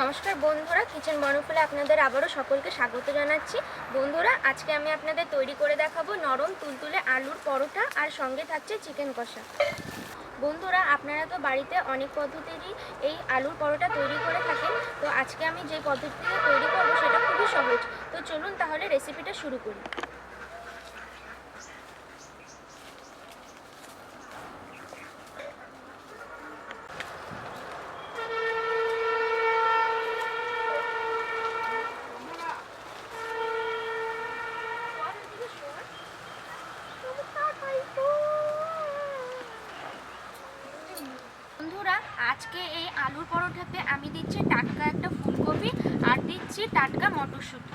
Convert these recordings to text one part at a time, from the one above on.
নমস্কার বন্ধুরা, কিচেন বনফুলে আপনাদের আবারও সকলকে স্বাগত জানাচ্ছি। বন্ধুরা, আজকে আমি আপনাদের তৈরি করে দেখাবো নরম তুলতুলে আলুর পরোটা, আর সঙ্গে থাকছে চিকেন কষা। বন্ধুরা, আপনারা তো বাড়িতে অনেক পদ্ধতিরই এই আলুর পরোটা তৈরি করে থাকেন, তো আজকে আমি যে পদ্ধতিতে তৈরি করবো সেটা খুবই সহজ। তো চলুন তাহলে রেসিপিটা শুরু করি। বন্ধুরা, আজকে এই আলুর পরোটাতে আমি দিচ্ছি টাটকা একটা ফুলকপি আর দিচ্ছি টাটকা মটরশুঁটি,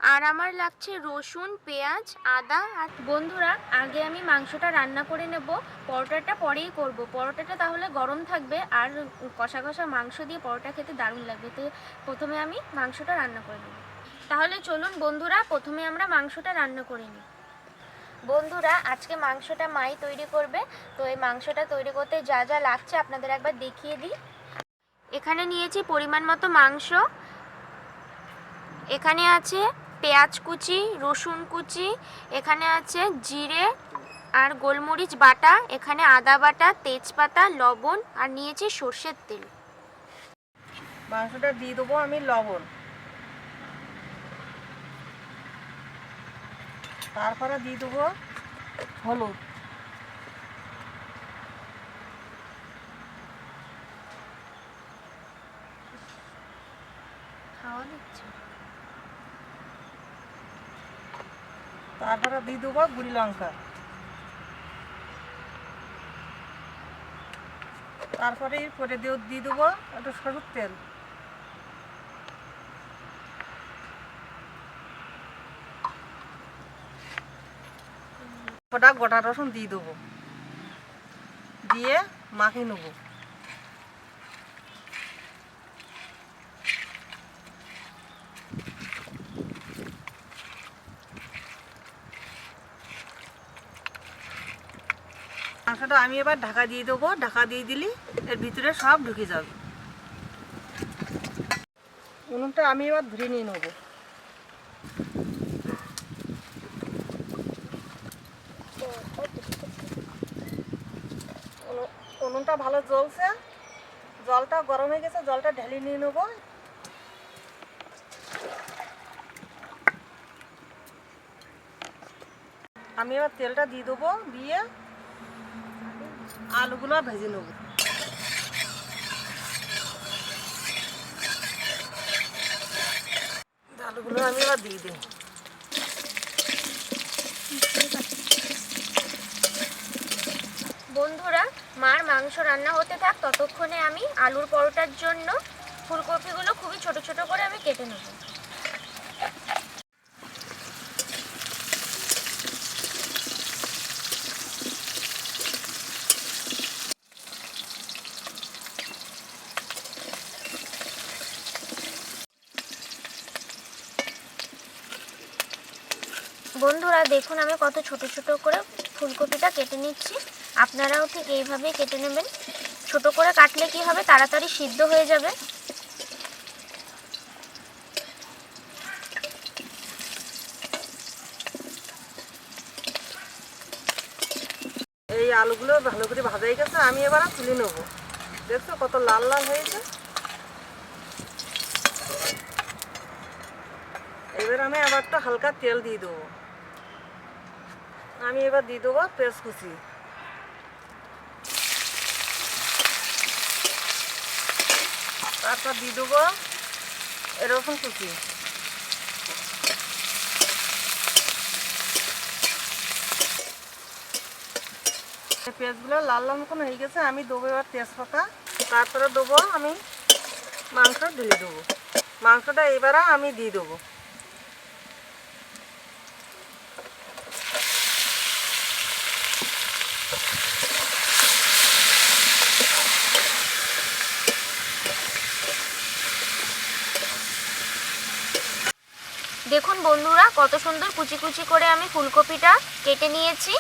আর আমার লাগছে রসুন, পেঁয়াজ, আদা। আর বন্ধুরা, আগে আমি মাংসটা রান্না করে নেব, পরোটাটা পরেই করব। পরোটাটা তাহলে গরম থাকবে আর কষা কষা মাংস দিয়ে পরোটা খেতে দারুণ লাগবে। তো প্রথমে আমি মাংসটা রান্না করে নেব। তাহলে চলুন বন্ধুরা, প্রথমে আমরা মাংসটা রান্না করে নিই। বন্ধুরা, আজকে মাংসটা মাই তৈরি করবে, তো এই মাংসটা তৈরি করতে যা যা লাগছে আপনাদের একবার দেখিয়ে দিই। এখানে নিয়েছি পরিমাণ মতো মাংস, এখানে আছে পেঁয়াজ কুচি, রসুন কুচি, এখানে আছে জিরে আর গোলমরিচ বাটা, এখানে আদা বাটা, তেজপাতা, লবণ, আর নিয়েছি সর্ষের তেল। মাংসটা দিয়ে দেবো আমি লবণ, তারপরে দিয়ে দেবো হলুদ, তারপরে দিয়ে দেবো গুঁড়ি লঙ্কা, তারপরে পরে দিয়ে দেবো একটু সরষের তেল, গোটা রসুন দিয়ে দেবো, দিয়ে মাখিয়ে নেবো। মাংসটা আমি এবার ঢাকা দিয়ে দেবো, ঢাকা দিয়ে দিলে এর ভিতরে সব ঢুকে যাবে। উনুনটা আমি এবার ধরে নিয়ে নেবো। উনুনটা ভালো জ্বলছে, জলটা গরম হয়ে গেছে, জলটা ঢেলে নিয়ে নেবো। আমি এবার তেলটা দিয়ে দেবো, দিয়ে আলুগুলো ভেজে নেব। আলুগুলো আমি এবার দিয়ে দিই। বন্ধুরা, মার মাংস রান্না হতে থাক, ততক্ষণে আমি আলুর পরোটার জন্য ফুলকপিগুলো খুবই ছোট ছোট করে আমি কেটে নেব। বন্ধুরা, দেখুন আমি কত ছোট ছোট করে ফুলকপিটা কেটে নিচ্ছি। আপনারাও ঠিক এইভাবেই কেটে নেবেন। ছোট করে কাটলে কি হবে, তাড়াতাড়ি সিদ্ধ হয়ে যাবে। এই আলুগুলো ভালো করে ভাজা হয়ে গেছে, আমি এবার তুলে নেবো। দেখছো কত লাল লাল হয়েছে। এবার আমি আবার একটু হালকা তেল দিয়ে দেবো। আমি এবার দিয়ে দেবো পেঁয়াজ কুচি, তারপর দিয়ে দেবো রসুন কুচি। পেঁয়াজগুলো লাল লাল মতন হয়ে গেছে, আমি দেবো এবার তেজপাতা, তারপরে দেবো আমি মাংস ঢেলে দেবো। মাংসটা এবারে আমি দিয়ে দেবো। দেখুন বন্ধুরা, কত সুন্দর কুচি কুচি করে আমি ফুলকপিটা কেটে নিয়েছি।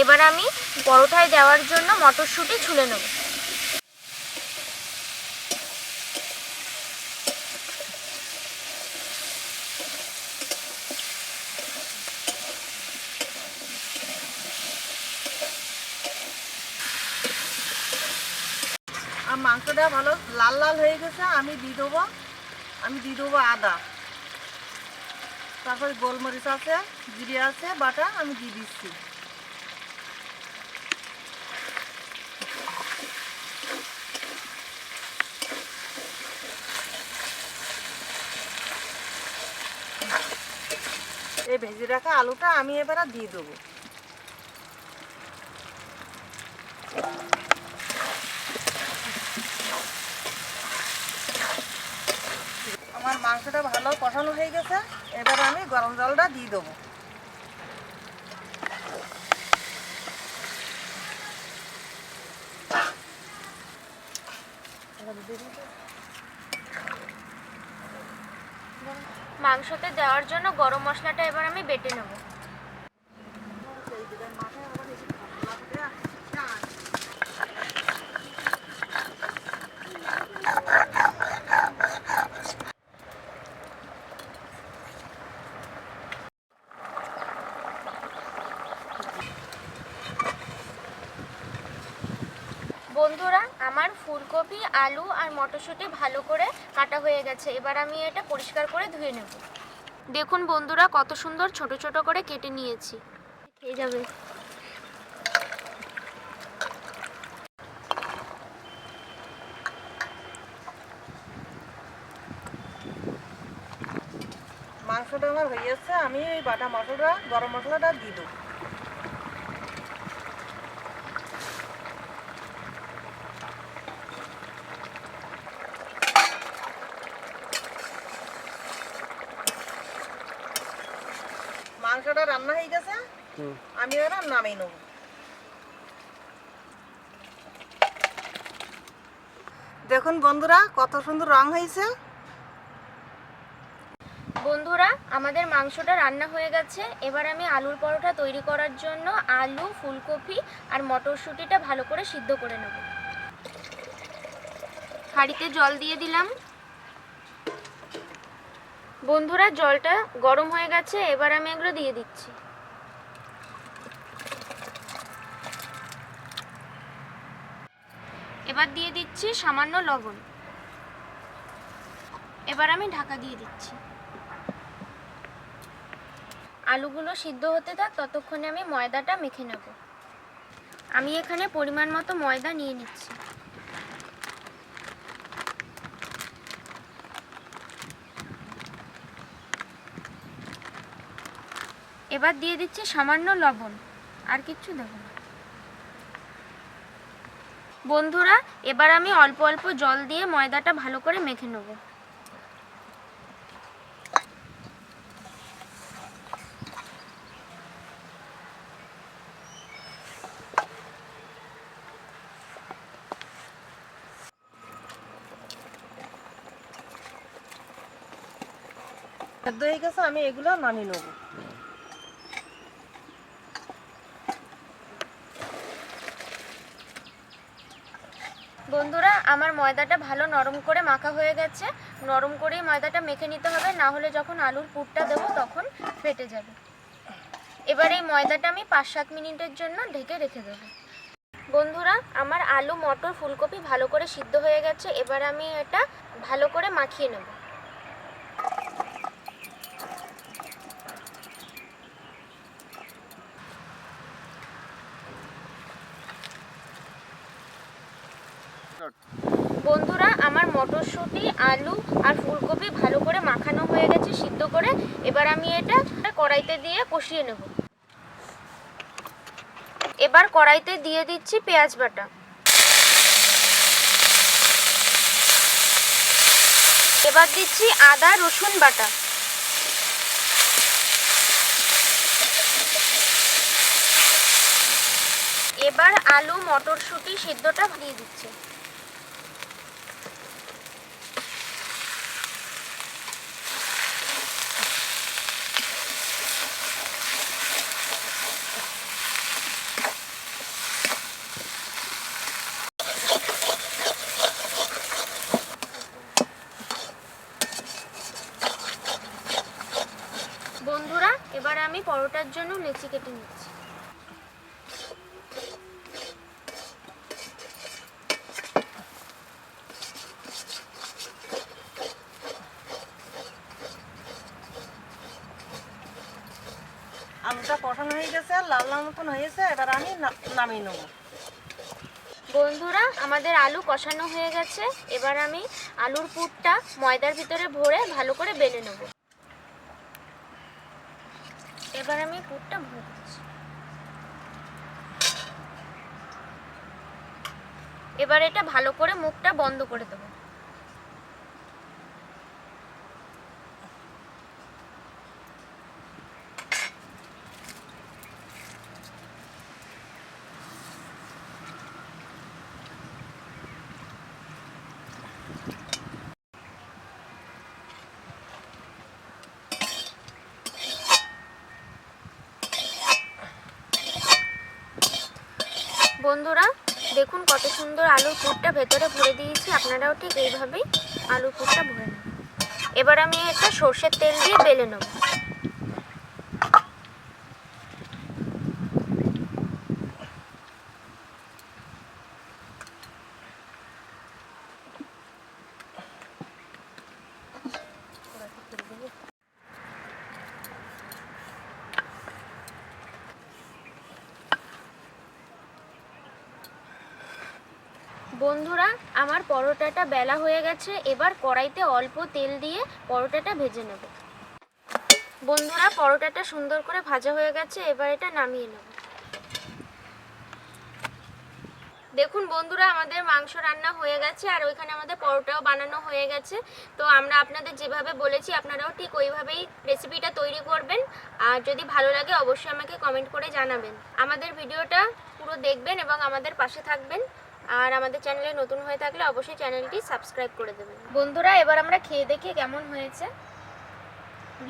এবার আমি পরোটায় দেওয়ার জন্য মটরশুঁটি ছুলে নেব। আর মাংসটা ভালো লাল লাল হয়ে গেছে, আমি দিয়ে দেবো আদা, তারপরে গোলমরিচ আছে, জিরে আছে বাটা, আমি দিয়ে দিচ্ছি। এই ভেজে রাখা আলুটা আমি এবারে দিয়ে দেবো। আমার মাংসটা ভালো কষানো হয়ে গেছে, এবার আমি গরম জলটা দিয়ে দেবো। মাংসতে দেওয়ার জন্য গরম মশলাটা এবার আমি বেটে নেব। বন্ধুরা, আমার ফুলকপি, আলু আর মটরশুঁটি ভালো করে কাটা হয়ে গেছে। এবার আমি এটা পরিষ্কার করে ধুয়ে নেব। দেখুন বন্ধুরা, কত সুন্দর ছোট ছোট করে কেটে নিয়েছি। খেয়ে যাবে। মাংসটা আমার হয়ে যাচ্ছে, আমি এই বাটা মশলাটা গরম মশলাটা দিয়ে দেবো। মাংসটা রান্না হয়ে গেছে, আমি এবার নামিয়ে নেব। দেখুন বন্ধুরা, কত সুন্দর রং হয়েছে। বন্ধুরা, আমাদের মাংসটা রান্না হয়ে গেছে। এবার আমি আলুর পরোটা তৈরি করার জন্য আলু, ফুলকপি আর মটরশুঁটিটা ভালো করে সিদ্ধ করে নেব। হাঁড়িতে জল দিয়ে দিলাম। বন্ধুরা, জলটা গরম হয়ে গেছে, এবার আমি এগুলো দিয়ে দিচ্ছি। এবার দিয়ে দিচ্ছি সামান্য লবণ। এবার আমি ঢাকা দিয়ে দিচ্ছি। আলুগুলো সিদ্ধ হতে থাক, ততক্ষণে আমি ময়দাটা মেখে নেব। আমি এখানে পরিমাণ মতো ময়দা নিয়ে নিচ্ছি। এবার দিয়ে দিচ্ছি সামান্য লবণ, আর কিচ্ছু দেব না। বন্ধুরা, এবার আমি অল্প অল্প জল দিয়ে ময়দাটা ভালো করে মেখে নেব। সেদ্ধ হয়ে গেছে, আমি এগুলো নামিয়ে নেব। বন্ধুরা, আমার ময়দাটা ভালো নরম করে মাখা হয়ে গেছে। নরম করেই ময়দাটা মেখে নিতে হবে, না হলে যখন আলুর পুরটা দেবো তখন ফেটে যাবে। এবার এই ময়দাটা আমি 5-7 মিনিটের জন্য ঢেকে রেখে দেবো। বন্ধুরা, আমার আলু, মটর, ফুলকপি ভালো করে সিদ্ধ হয়ে গেছে। এবার আমি এটা ভালো করে মাখিয়ে নেব। বন্ধুরা, আমার মটরশুঁটি, আলু আর ফুলকপি ভালো করে মাখানো হয়ে গেছে সিদ্ধ করে। এবার আমি এটা কড়াইতে দিয়ে কষিয়ে নেব। এবার কড়াইতে দিয়ে দিচ্ছি পেঁয়াজ বাটা। এবার দিচ্ছি আদা রসুন বাটা। এবার আলু, মটরশুঁটি সিদ্ধটা দিয়ে দিচ্ছি। বন্ধুরা, এবার আমি পরোটার জন্য লেচি কেটে নিচ্ছি। আলুটা কষানো হয়ে গেছে, লাল লাল মতন হয়েছে। এবার আমি নামিয়ে নেবো। বন্ধুরা, আমাদের আলু কষানো হয়ে গেছে। এবার আমি আলুর পুরটা ময়দার ভিতরে ভরে ভালো করে বেলে নেব। এবার আমি পুরটা ভরে দিচ্ছি। এবার এটা ভালো করে মুখটা বন্ধ করে দেবো। বন্ধুরা, দেখুন কত সুন্দর আলুর পুরটা ভেতরে ভরে দিয়েছি। আপনারাও ঠিক এইভাবেই আলুর পুরটা ভরে নেবেন। এবার আমি একটা সর্ষের তেল দিয়ে বেলে নেব। বন্ধুরা, আমার পরোটাটা বেলা হয়ে গেছে। এবার কড়াইতে অল্প তেল দিয়ে পরোটাটা ভেজে নেব। বন্ধুরা, পরোটাটা সুন্দর করে ভাজা হয়ে গেছে। এবার এটা নামিয়ে নেব। দেখুন বন্ধুরা, আমাদের মাংস রান্না হয়ে গেছে আর ওইখানে আমাদের পরোটাও বানানো হয়ে গেছে। তো আমরা আপনাদের যেভাবে বলেছি আপনারাও ঠিক ওইভাবেই রেসিপিটা তৈরি করবেন। আর যদি ভালো লাগে অবশ্যই আমাকে কমেন্ট করে জানাবেন। আমাদের ভিডিওটা পুরো দেখবেন এবং আমাদের পাশে থাকবেন। আর আমাদের চ্যানেলে নতুন হয়ে থাকলে অবশ্যই চ্যানেলটি সাবস্ক্রাইব করে দেবেন। বন্ধুরা, এবার আমরা খেয়ে দেখি কেমন হয়েছে।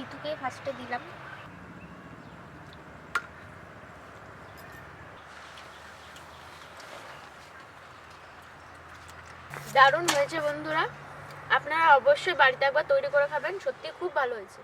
ঋতুকে ফার্স্টে দিলাম। দারুণ হয়েছে বন্ধুরা, আপনারা অবশ্যই বাড়িতে একবার তৈরি করে খাবেন। সত্যি খুব ভালো হয়েছে।